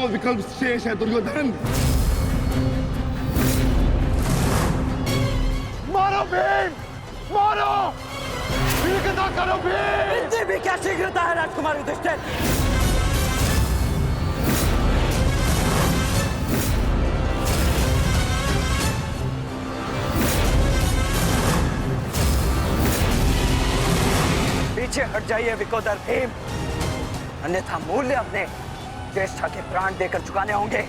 विकल्प शेष है दुर्योधन। मारो भीम, मारो, शीघ्रता करो भीम। इतनी भी क्या शीघ्रता है राजकुमार युधिष्ठिर? पीछे हट जाइए विकोदर भीम, अन्यथा मूल्य अपने ज्येष्ठा के प्राण देकर चुकाने होंगे।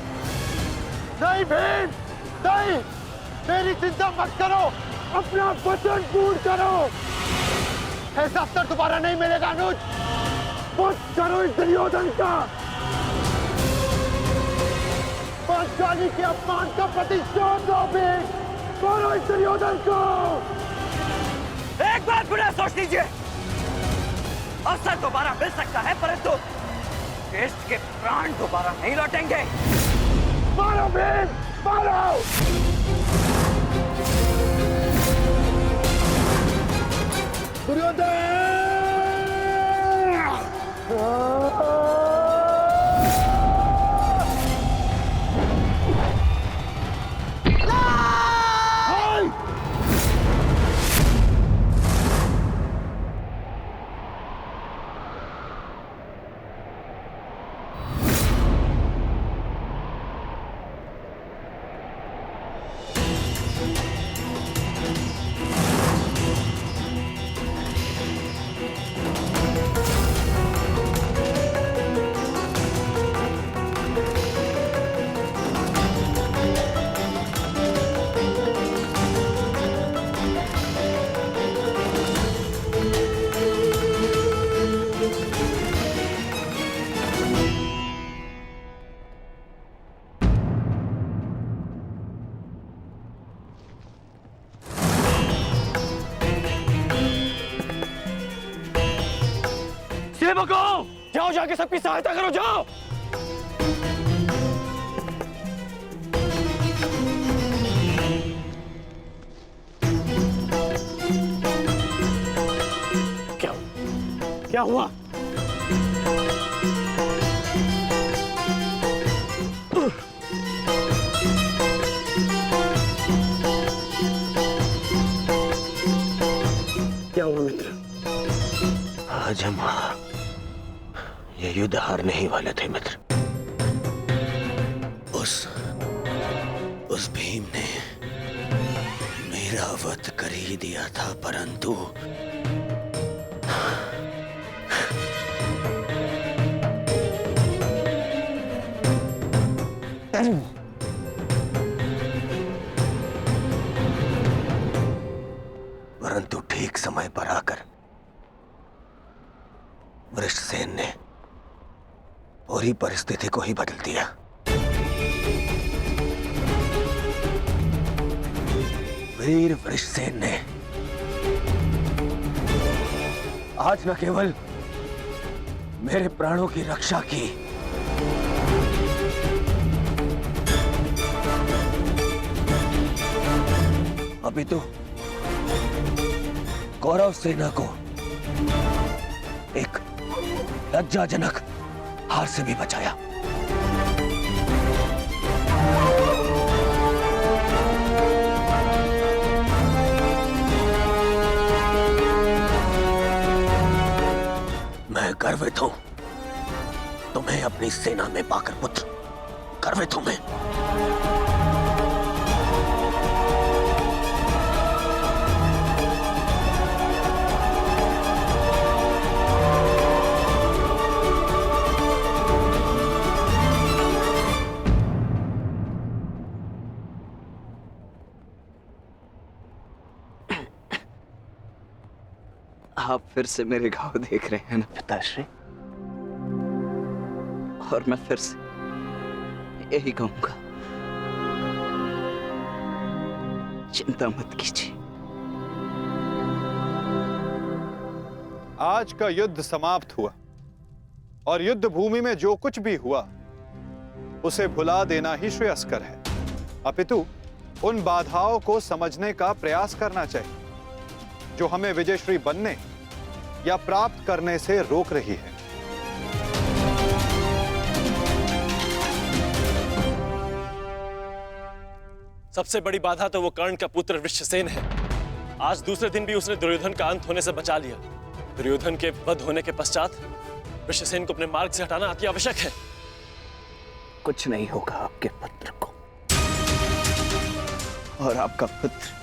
नहीं भीम, नहीं, मेरी चिंता मत करो, अपना वचन पूर्ण करो। ऐसा अवसर दोबारा नहीं मिलेगा अनुज। मत करो इस दुर्योधन का, पांचाली के अपमान का प्रतिशोध लो भीम। मारो इस दुर्योधन को। एक बार पुनः सोच लीजिए, अवसर दोबारा मिल सकता है परंतु ज्येष्ठ के प्राण दोबारा नहीं लौटेंगे। मारो भीम, मारो। दुर्योधन! सेवकों, जाओ जाके सबकी सहायता करो, जाओ। क्या हुआ? क्या हुआ मित्र? आज हम ये युद्ध हारने ही वाले थे मित्र। उस भीम ने मेरा वध कर ही दिया था, परंतु ठीक समय पर आकर वृषसेन ने पूरी परिस्थिति को ही बदल दिया। वीर वृषसेन ने आज न केवल मेरे प्राणों की रक्षा की, अभी तो कौरव सेना को एक लज्जाजनक हार से भी बचाया। मैं गर्वित हूं तुम्हें अपनी सेना में पाकर पुत्र, गर्वित हूं मैं। आप फिर से मेरे घाव देख रहे हैं ना पिताश्री, और मैं फिर से यही कहूंगा, चिंता मत कीजिए। आज का युद्ध समाप्त हुआ और युद्ध भूमि में जो कुछ भी हुआ उसे भुला देना ही श्रेयस्कर है, अपितु उन बाधाओं को समझने का प्रयास करना चाहिए जो हमें विजयश्री बनने या प्राप्त करने से रोक रही है। सबसे बड़ी बाधा तो वो कर्ण का पुत्र वृषसेन है। आज दूसरे दिन भी उसने दुर्योधन का अंत होने से बचा लिया। दुर्योधन के वध होने के पश्चात वृषसेन को अपने मार्ग से हटाना अति आवश्यक है। कुछ नहीं होगा आपके पुत्र को, और आपका पुत्र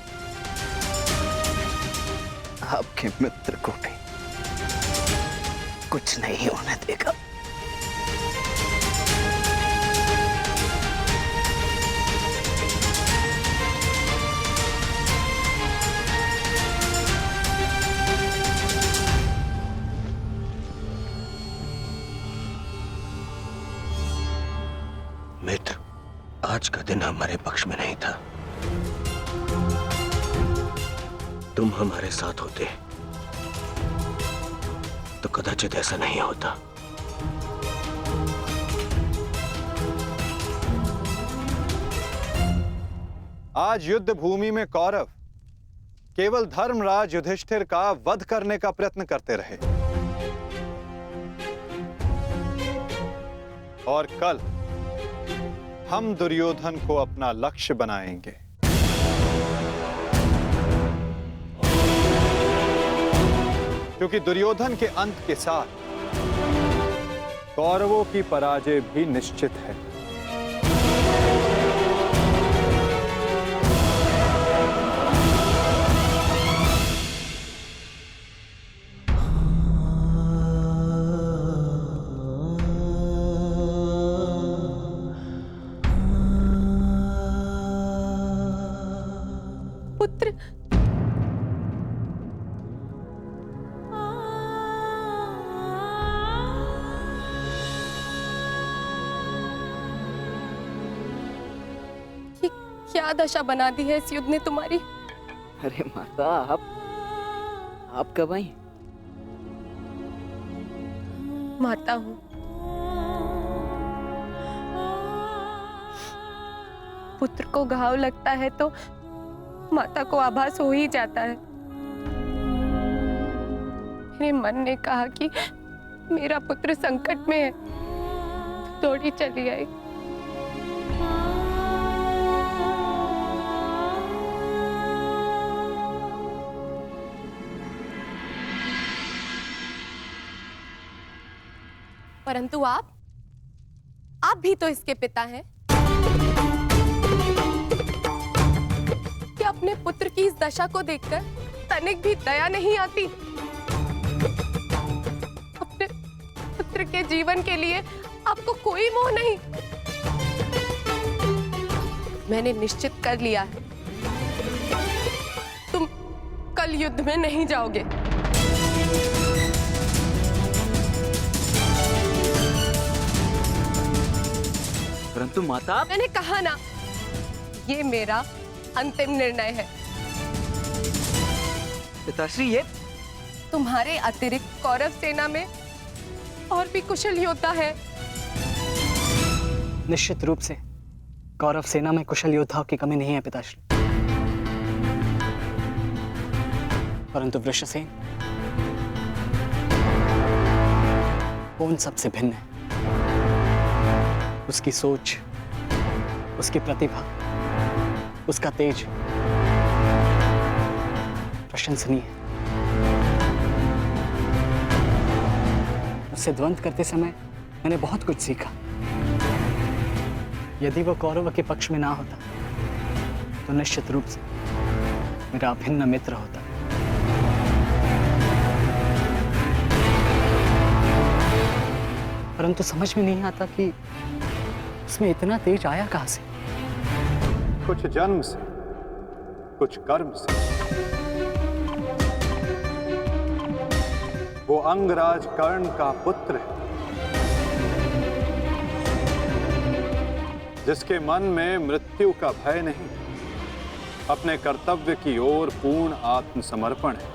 आपके मित्र को भी कुछ नहीं होने देगा। मित्र, आज का दिन हमारे पक्ष में नहीं था। तुम हमारे साथ होते तो कदाचित ऐसा नहीं होता। आज युद्ध भूमि में कौरव केवल धर्मराज युधिष्ठिर का वध करने का प्रयत्न करते रहे, और कल हम दुर्योधन को अपना लक्ष्य बनाएंगे। क्योंकि दुर्योधन के अंत के साथ कौरवों की पराजय भी निश्चित है। पुत्र, ये क्या दशा बना दी है इस युद्ध ने तुम्हारी? अरे माता, आप कब आई? माता हूं। पुत्र को घाव लगता है तो माता को आभास हो ही जाता है। मेरे मन ने कहा कि मेरा पुत्र संकट में है, दौड़ी चली आई। परंतु आप भी तो इसके पिता हैं। क्या अपने पुत्र की इस दशा को देखकर तनिक भी दया नहीं आती? अपने पुत्र के जीवन के लिए आपको कोई मोह नहीं? मैंने निश्चित कर लिया है, तुम कल युद्ध में नहीं जाओगे। परंतु माता, मैंने कहा ना, ये मेरा अंतिम निर्णय है। पिताश्री, ये तुम्हारे अतिरिक्त कौरव सेना में और भी कुशल योद्धा है। निश्चित रूप से कौरव सेना में कुशल योद्धाओं की कमी नहीं है पिताश्री, परंतु वृषसेन वो उन सबसे भिन्न है। उसकी सोच, उसकी प्रतिभा, उसका तेज प्रशंसनीय है। उससे द्वंद्व करते समय मैंने बहुत कुछ सीखा। यदि वो कौरव के पक्ष में ना होता तो निश्चित रूप से मेरा अभिन्न मित्र होता। परंतु समझ में नहीं आता कि उसमें इतना तेज आया कहां से। कुछ जन्म से, कुछ कर्म से। वो अंगराज कर्ण का पुत्र है, जिसके मन में मृत्यु का भय नहीं, अपने कर्तव्य की ओर पूर्ण आत्मसमर्पण है।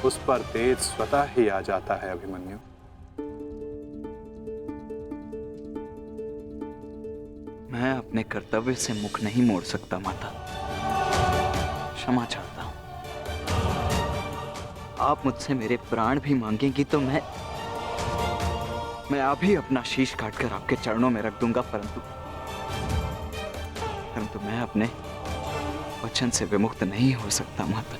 उस पर तेज स्वतः ही आ जाता है अभिमन्यु। मैं अपने कर्तव्य से मुख नहीं मोड़ सकता माता, क्षमा चाहता हूं। आप मुझसे मेरे प्राण भी मांगेंगी तो मैं अभी अपना शीश काटकर आपके चरणों में रख दूंगा, परंतु मैं अपने वचन से विमुक्त नहीं हो सकता माता।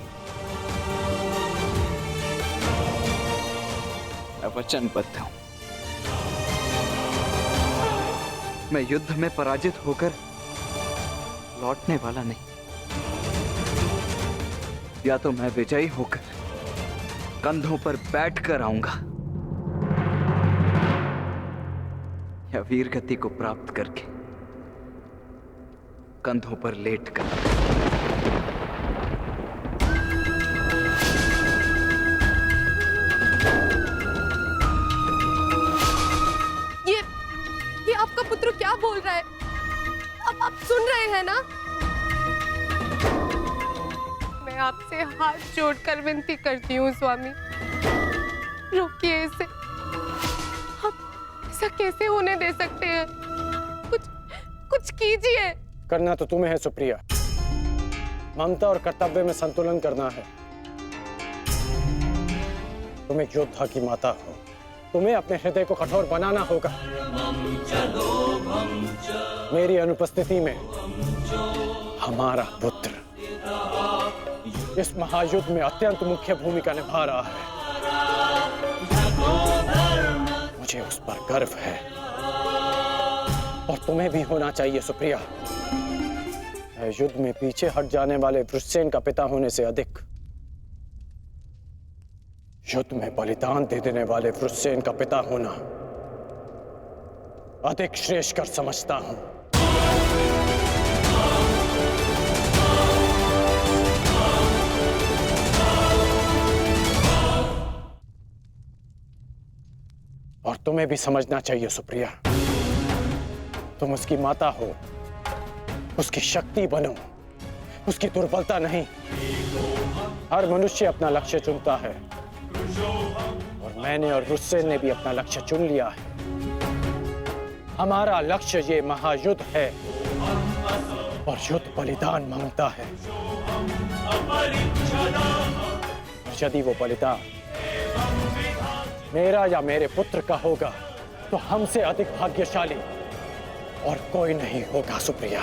मैं वचनबद्ध हूं। मैं युद्ध में पराजित होकर लौटने वाला नहीं। या तो मैं विजयी होकर कंधों पर बैठकर आऊंगा, या वीर गति को प्राप्त करके कंधों पर लेटकर। ये आपका पुत्र क्या बोल रहा है? अब आप सुन रहे हैं ना? मैं आपसे हाथ जोड़कर विनती करती हूँ स्वामी, रोकिए इसे। आप ऐसा कैसे होने दे सकते हैं? कुछ कीजिए। करना तो तुम्हें है सुप्रिया। ममता और कर्तव्य में संतुलन करना है। तुम एक योद्धा की माता हो, तुम्हें अपने हृदय को कठोर बनाना होगा। मेरी अनुपस्थिति में हमारा पुत्र इस महायुद्ध में अत्यंत मुख्य भूमिका निभा रहा है। मुझे उस पर गर्व है और तुम्हें भी होना चाहिए सुप्रिया। युद्ध में पीछे हट जाने वाले वृषसेन का पिता होने से अधिक युद्ध में बलिदान दे देने वाले वृषसेन का पिता होना अधिक श्रेष्ठकर समझता हूं। और तुम्हें भी समझना चाहिए सुप्रिया, तुम उसकी माता हो, उसकी शक्ति बनो, उसकी दुर्बलता नहीं। हर मनुष्य अपना लक्ष्य चुनता है और मैंने और वृषसेन ने भी अपना लक्ष्य चुन लिया है। हमारा लक्ष्य ये महायुद्ध है और युद्ध बलिदान मांगता है। यदि वो बलिदान मेरा या मेरे पुत्र का होगा तो हमसे अधिक भाग्यशाली और कोई नहीं होगा सुप्रिया।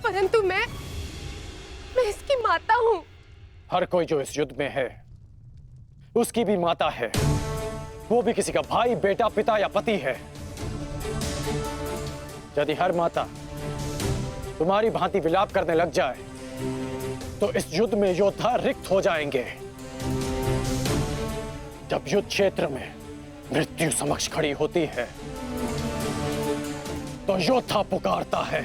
परंतु मैं इसकी माता हूं। हर कोई जो इस युद्ध में है उसकी भी माता है। वो भी किसी का भाई, बेटा, पिता या पति है। यदि हर माता तुम्हारी भांति विलाप करने लग जाए तो इस युद्ध में योद्धा रिक्त हो जाएंगे। जब युद्ध क्षेत्र में मृत्यु समक्ष खड़ी होती है तो योद्धा पुकारता है,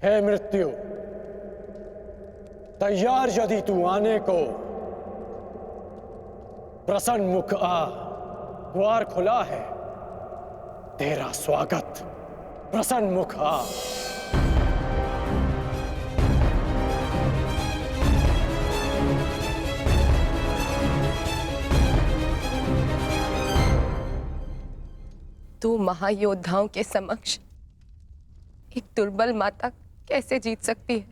हे मृत्यु, तैयार यदि तू आने को, प्रसन्न मुख आ, द्वार खुला है, तेरा स्वागत, प्रसन्न मुख आ। दो महायोद्धाओं के समक्ष एक दुर्बल माता कैसे जीत सकती है?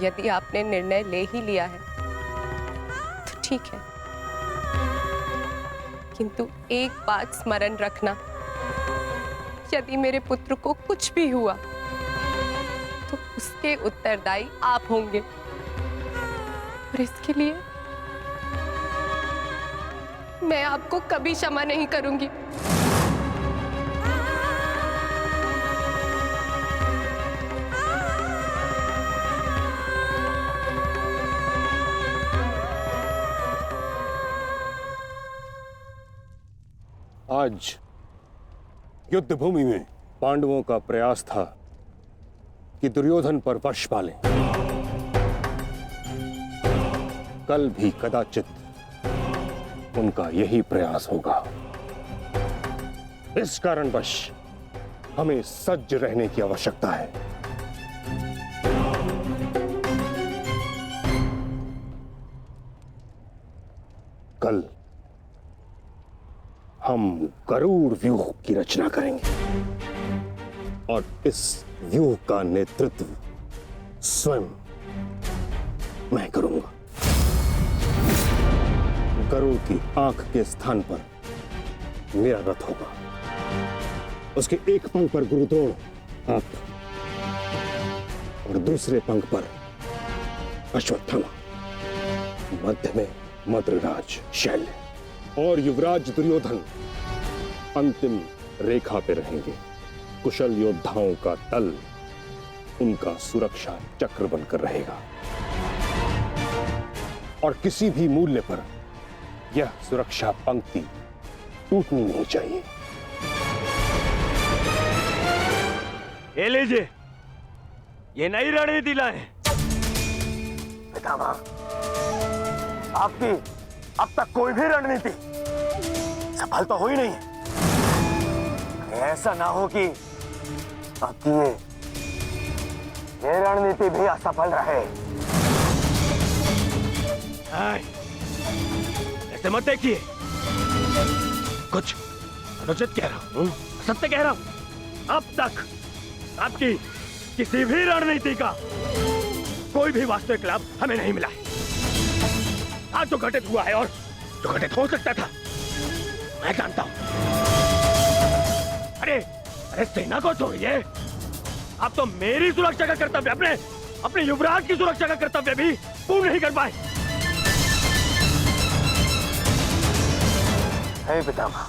यदि आपने निर्णय ले ही लिया है तो ठीक है, किंतु एक बात स्मरण रखना, यदि मेरे पुत्र को कुछ भी हुआ तो उसके उत्तरदायी आप होंगे और इसके लिए मैं आपको कभी क्षमा नहीं करूंगी। आज युद्ध भूमि में पांडवों का प्रयास था कि दुर्योधन पर वश पालें। कल भी कदाचित उनका यही प्रयास होगा। इस कारणवश हमें सज्ज रहने की आवश्यकता है। कल हम गरुड़ व्यूह की रचना करेंगे और इस व्यूह का नेतृत्व स्वयं मैं करूंगा। गरुड़ की आंख के स्थान पर मेरा रथ होगा उसके एक पंख पर गुरुद्रोण आप और दूसरे पंख पर अश्वत्थामा, मध्य में मद्रराज शैल्य और युवराज दुर्योधन अंतिम रेखा पे रहेंगे। कुशल योद्धाओं का दल उनका सुरक्षा चक्र बनकर रहेगा और किसी भी मूल्य पर यह सुरक्षा पंक्ति टूटनी नहीं चाहिए। ये लीजिए, ये नई रणनीति लाए। पितामह, आपकी अब तक कोई भी रणनीति सफल तो हुई नहीं है। ऐसा ना हो कि आपकी ये रणनीति भी असफल रहे। ऐसे मत देखिए, कुछ अनुचित कह रहा हूं, सत्य कह रहा हूं। अब तक आपकी किसी भी रणनीति का कोई भी वास्तविक लाभ हमें नहीं मिला है। आज जो घटित हुआ है और जो घटित हो सकता था, मैं जानता हूं। अरे सेना को छोड़िए, आप तो मेरी सुरक्षा का कर्तव्य, अपने युवराज की सुरक्षा का कर्तव्य भी पूर्ण नहीं कर पाए। हे पितामह,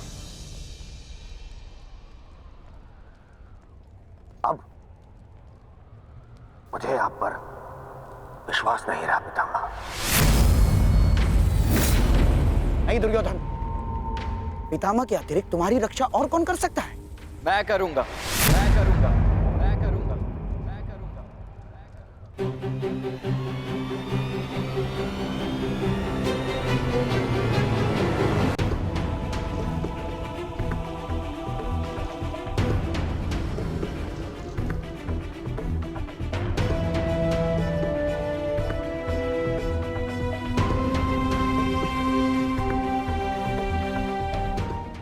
अब मुझे आप पर विश्वास नहीं रहा पितामह। नहीं दुर्योधन, पितामह के अतिरिक्त तुम्हारी रक्षा और कौन कर सकता है? मैं करूंगा, मैं करूंगा, मैं करूंगा, मैं करूंगा।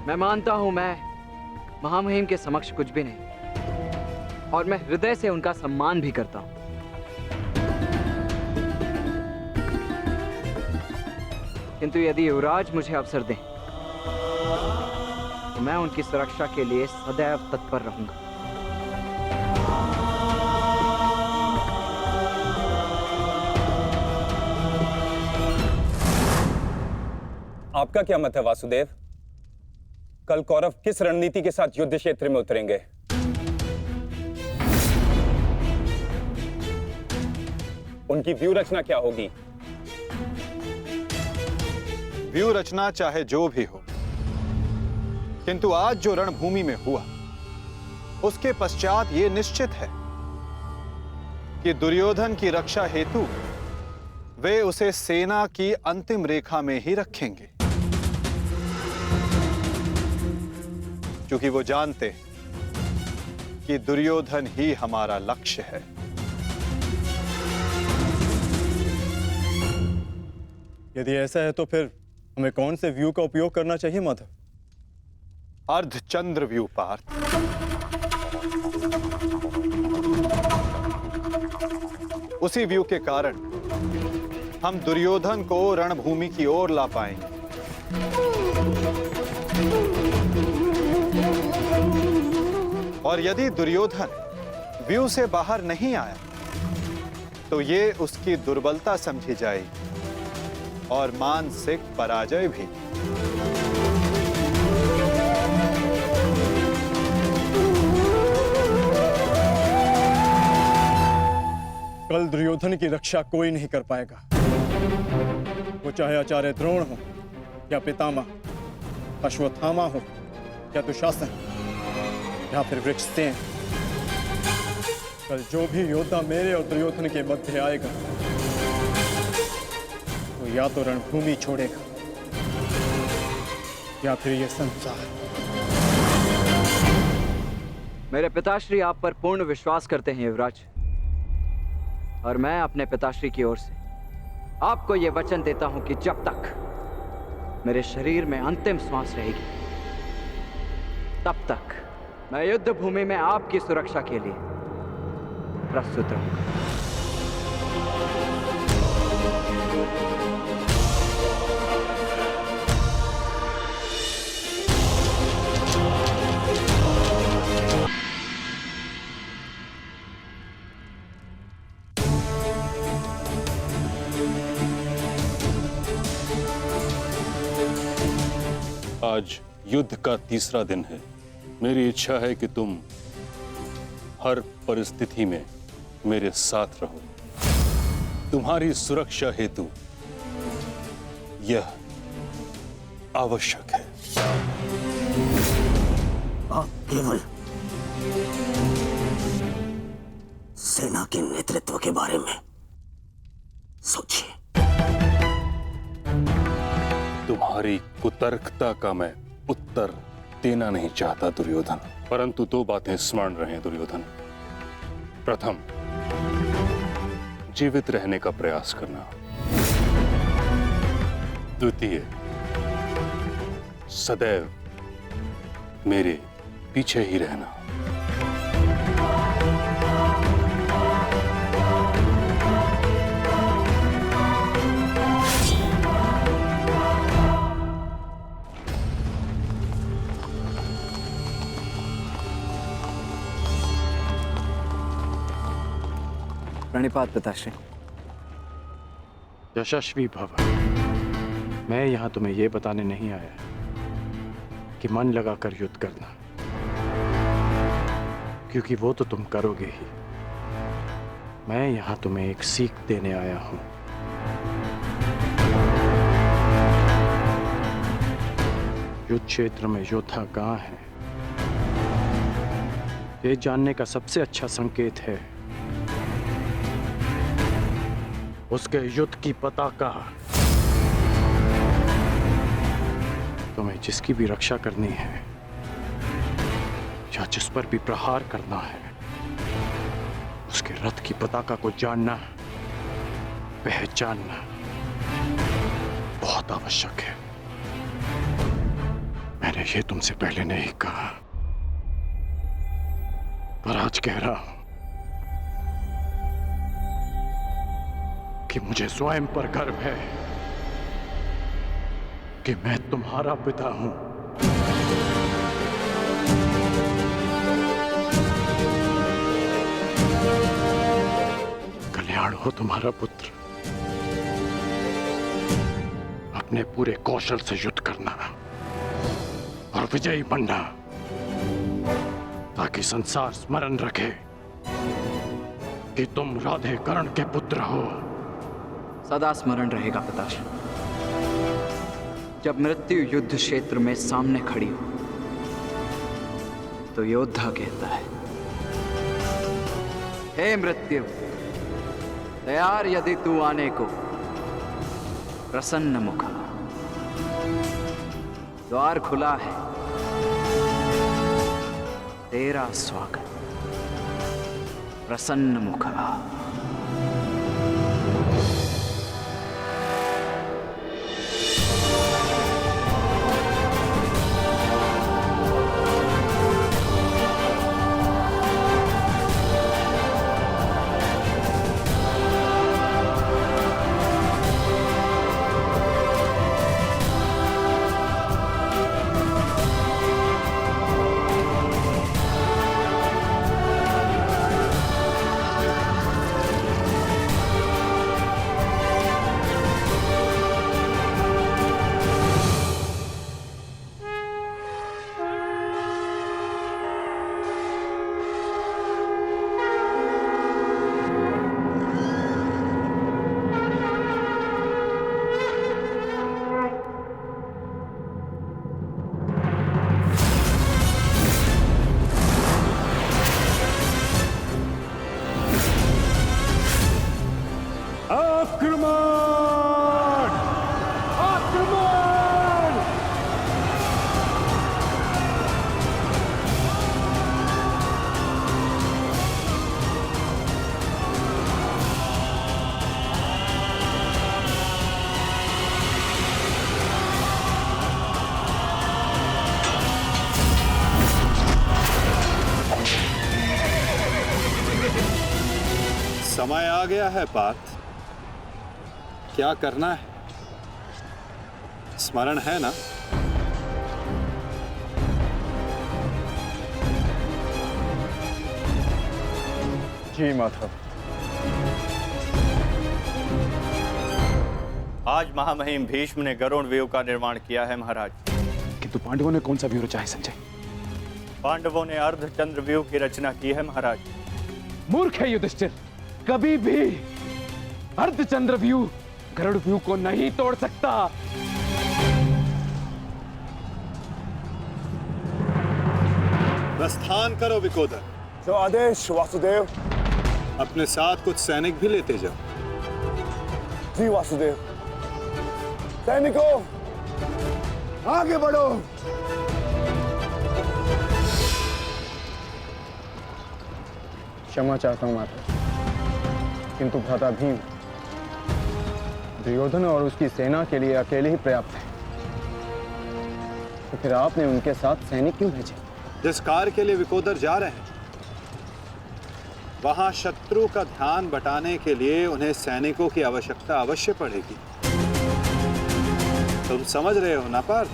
मैं मानता हूं मैं महामहिम के समक्ष कुछ भी नहीं, और मैं हृदय से उनका सम्मान भी करता हूं। किंतु यदि युवराज मुझे अवसर दें तो मैं उनकी सुरक्षा के लिए सदैव तत्पर रहूंगा। आपका क्या मत है वासुदेव? कल कौरव किस रणनीति के साथ युद्ध क्षेत्र में उतरेंगे? उनकी व्यू रचना क्या होगी? व्यू रचना चाहे जो भी हो, किंतु आज जो रणभूमि में हुआ उसके पश्चात यह निश्चित है कि दुर्योधन की रक्षा हेतु वे उसे सेना की अंतिम रेखा में ही रखेंगे, क्योंकि वो जानते कि दुर्योधन ही हमारा लक्ष्य है। यदि ऐसा है तो फिर हमें कौन से व्यू का उपयोग करना चाहिए माधव? अर्धचंद्र व्यू पार्थ। उसी व्यू के कारण हम दुर्योधन को रणभूमि की ओर ला पाएंगे। और यदि दुर्योधन व्यू से बाहर नहीं आया तो ये उसकी दुर्बलता समझी जाएगी और मानसिक पराजय भी। कल दुर्योधन की रक्षा कोई नहीं कर पाएगा, वो चाहे आचार्य द्रोण हो या पितामह, अश्वत्थामा हो या दुशासन या फिर वृक्षसेन। कल जो भी योद्धा मेरे और दुर्योधन के मध्य आएगा वो या तो रणभूमि छोड़ेगा या फिर ये संसार। मेरे पिताश्री आप पर पूर्ण विश्वास करते हैं युवराज, और मैं अपने पिताश्री की ओर से आपको यह वचन देता हूं कि जब तक मेरे शरीर में अंतिम श्वास रहेगी तब तक मैं युद्ध भूमि में आपकी सुरक्षा के लिए प्रस्तुत रहूंगा। आज युद्ध का तीसरा दिन है। मेरी इच्छा है कि तुम हर परिस्थिति में मेरे साथ रहो। तुम्हारी सुरक्षा हेतु यह आवश्यक है। आप केवल सेना के नेतृत्व के बारे में सोचिए। तुम्हारी कुतर्कता का मैं उत्तर देना नहीं चाहता दुर्योधन, परंतु दो बातें स्मरण रहें दुर्योधन। प्रथम, जीवित रहने का प्रयास करना। द्वितीय, सदैव मेरे पीछे ही रहना। प्रणिपात पिताश्री। यशस्वी भव। मैं यहां तुम्हें यह बताने नहीं आया कि मन लगाकर युद्ध करना, क्योंकि वो तो तुम करोगे ही। मैं यहां तुम्हें एक सीख देने आया हूं। युद्ध क्षेत्र में योद्धा कहां है, ये जानने का सबसे अच्छा संकेत है उसके युद्ध की पताका। तुम्हें जिसकी भी रक्षा करनी है या जिस पर भी प्रहार करना है, उसके रथ की पताका को जानना, पहचानना बहुत आवश्यक है। मैंने ये तुमसे पहले नहीं कहा, पर आज कह रहा हूं कि मुझे स्वयं पर गर्व है कि मैं तुम्हारा पिता हूं। कल्याण हो तुम्हारा पुत्र। अपने पूरे कौशल से युद्ध करना और विजयी बनना, ताकि संसार स्मरण रखे कि तुम राधे कर्ण के पुत्र हो। सदा स्मरण रहेगा पिताश्री। जब मृत्यु युद्ध क्षेत्र में सामने खड़ी हो तो योद्धा कहता है, हे मृत्यु, तैयार यदि तू आने को, प्रसन्न मुखा। द्वार खुला है, तेरा स्वागत, प्रसन्न मुखा। समय आ गया है पार्थ। क्या करना है, स्मरण है ना? जी माधव। आज महामहिम भीष्म ने गरुड़ व्यूह का निर्माण किया है महाराज। कि किंतु पांडवों ने कौन सा व्यूह रचा है संजय? पांडवों ने अर्धचंद्र व्यूह की रचना की है महाराज। मूर्ख है युधिष्ठिर, कभी भी अर्धचंद्र व्यूह गरुड़ व्यूह को नहीं तोड़ सकता। प्रस्थान करो विकोदर। जो आदेश वासुदेव। अपने साथ कुछ सैनिक भी लेते जाओ। जी वासुदेव। सैनिकों, आगे बढ़ो। क्षमा चाहता हूं माता, किंतु भ्राता भीम दुर्योधन और उसकी सेना के लिए अकेले ही पर्याप्त है, तो फिर आपने उनके साथ सैनिक क्यों भेजे? जिस कार्य के लिए विकोदर जा रहे हैं वहां शत्रु का ध्यान बटाने के लिए उन्हें सैनिकों की आवश्यकता अवश्य पड़ेगी। तुम समझ रहे हो ना पार्थ?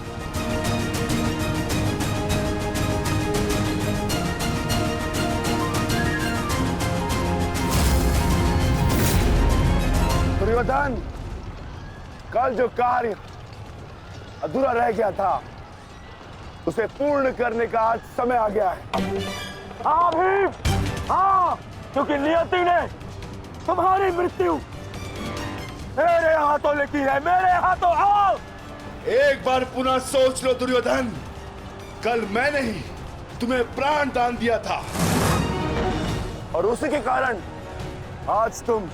दुर्योधन, कल जो कार्य अधूरा रह गया था उसे पूर्ण करने का आज समय आ गया है। हाँ भीम, हाँ, क्योंकि नियति ने तुम्हारी मृत्यु मेरे हाथों लिखी है, मेरे हाथों। आओ, एक बार पुनः सोच लो दुर्योधन, कल मैंने ही तुम्हें प्राण दान दिया था और उसी के कारण आज तुम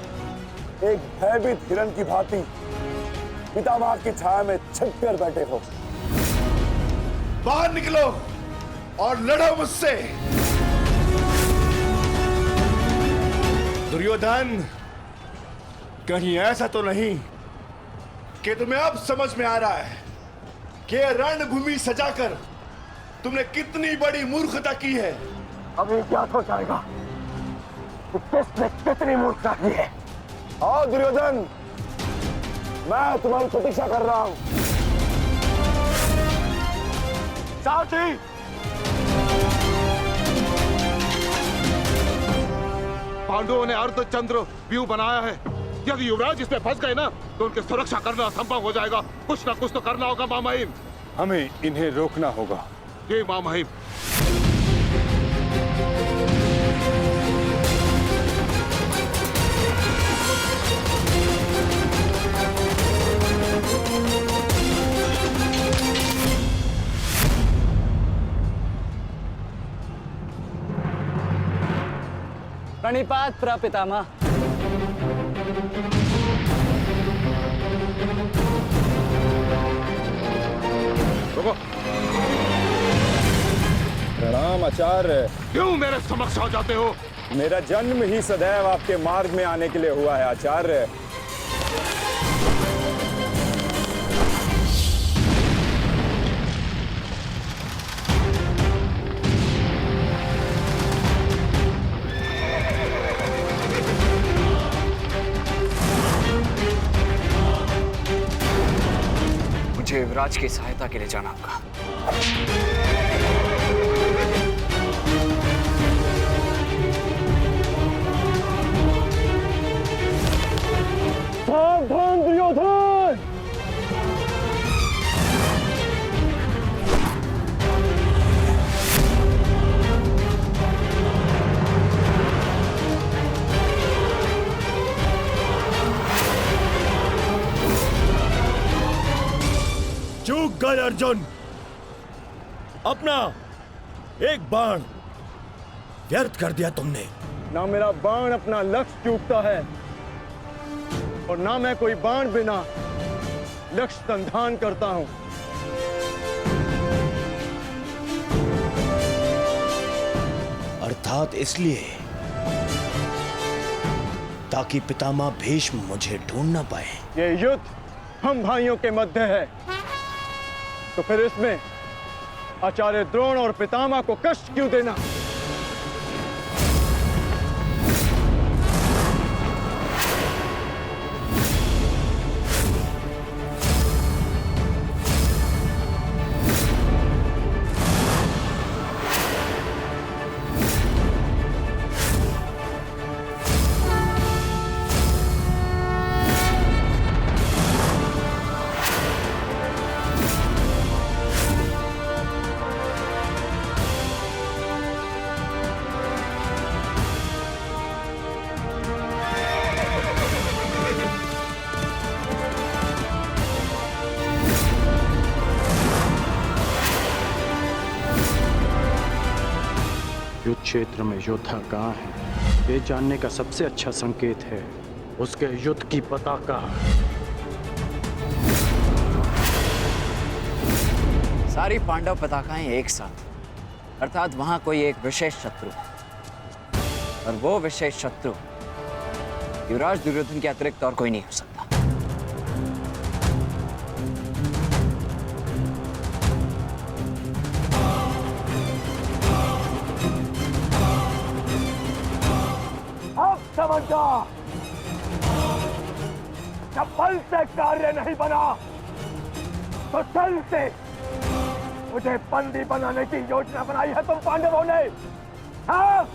एक भयभीत हिरण की भांति पितामह की छाया में छिप कर बैठे हो। बाहर निकलो और लड़ो मुझसे। दुर्योधन, कहीं ऐसा तो नहीं कि तुम्हें अब समझ में आ रहा है कि रणभूमि सजाकर तुमने कितनी बड़ी मूर्खता की है? अभी ज्ञात हो जाएगा कि किसने कितनी मूर्खता की है। आओ दुर्योधन, मैं तुम्हारी प्रतीक्षा कर रहा हूं। साथी, पांडवों ने अर्धचंद्र व्यूह बनाया है। यदि युवराज इसमें फंस गए ना तो उनकी सुरक्षा करना असंभव हो जाएगा। कुछ ना कुछ तो करना होगा मामहिम। हमें इन्हें रोकना होगा। जी मामहिम। प्रणिपात प्रपितामह। प्रणाम आचार्य। क्यों मेरे समक्ष आ जाते हो? मेरा जन्म ही सदैव आपके मार्ग में आने के लिए हुआ है आचार्य। मुझे युवराज की सहायता के लिए जाना होगा। सावधान दुर्योधन! चूक गए अर्जुन, अपना एक बाण व्यर्थ कर दिया तुमने। ना मेरा बाण अपना लक्ष्य चूकता है और ना मैं कोई बाण बिना लक्ष्य संधान करता हूं। अर्थात इसलिए ताकि पितामह भीष्म मुझे ढूंढ ना पाए। ये युद्ध हम भाइयों के मध्य है, तो फिर इसमें आचार्य द्रोण और पितामह को कष्ट क्यों देना? युद्ध क्षेत्र में योद्धा कहाँ है, ये जानने का सबसे अच्छा संकेत है उसके युद्ध की पताका। सारी पांडव पताकाएं एक साथ, अर्थात वहां कोई एक विशेष शत्रु है, और वो विशेष शत्रु युवराज दुर्योधन के अतिरिक्त और कोई नहीं हो सकता। अब समझ जा, जब बल से कार्य नहीं बना तो छल से मुझे बंदी बनाने की योजना बनाई है तुम पांडवों ने। हाँ?